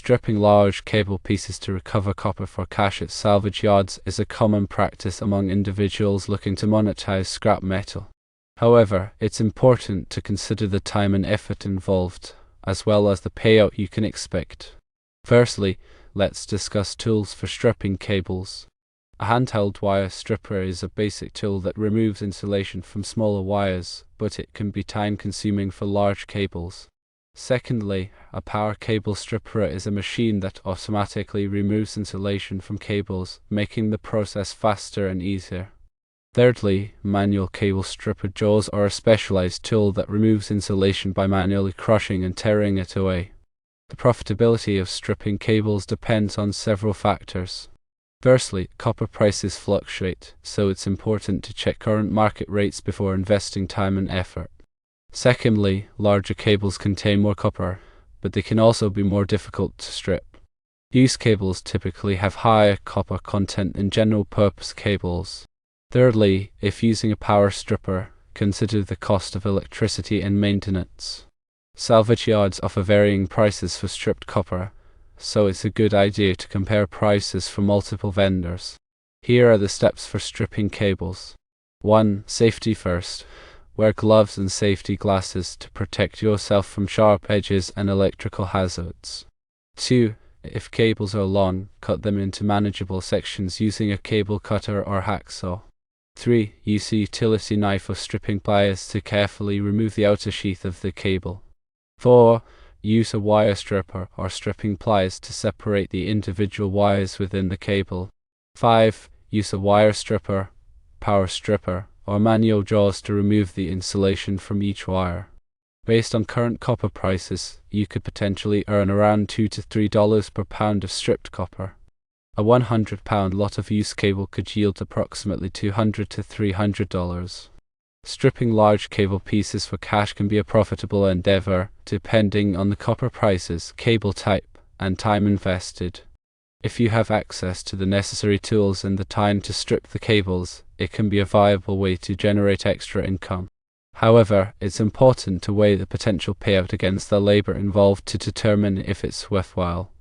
Stripping large cable pieces to recover copper for cash at salvage yards is a common practice among individuals looking to monetize scrap metal. However, it's important to consider the time and effort involved, as well as the payout you can expect. Firstly, let's discuss tools for stripping cables. A handheld wire stripper is a basic tool that removes insulation from smaller wires, but it can be time-consuming for large cables. Secondly, a power cable stripper is a machine that automatically removes insulation from cables, making the process faster and easier. Thirdly, manual cable stripper jaws are a specialized tool that removes insulation by manually crushing and tearing it away. The profitability of stripping cables depends on several factors. Firstly, copper prices fluctuate, so it's important to check current market rates before investing time and effort. Secondly, larger cables contain more copper, but they can also be more difficult to strip. Used cables typically have higher copper content than general-purpose cables. Thirdly, if using a power stripper, consider the cost of electricity and maintenance. Salvage yards offer varying prices for stripped copper, so it's a good idea to compare prices from multiple vendors. Here are the steps for stripping cables. 1. Safety first. Wear gloves and safety glasses to protect yourself from sharp edges and electrical hazards. 2. If cables are long, cut them into manageable sections using a cable cutter or hacksaw. 3. Use a utility knife or stripping pliers to carefully remove the outer sheath of the cable. 4. Use a wire stripper or stripping pliers to separate the individual wires within the cable. 5. Use a wire stripper, power stripper, or manual jaws to remove the insulation from each wire. Based on current copper prices, you could potentially earn around $2 to $3 per pound of stripped copper. A 100-pound lot of used cable could yield approximately $200 to $300. Stripping large cable pieces for cash can be a profitable endeavor, depending on the copper prices, cable type, and time invested. If you have access to the necessary tools and the time to strip the cables, it can be a viable way to generate extra income. However, it's important to weigh the potential payout against the labor involved to determine if it's worthwhile.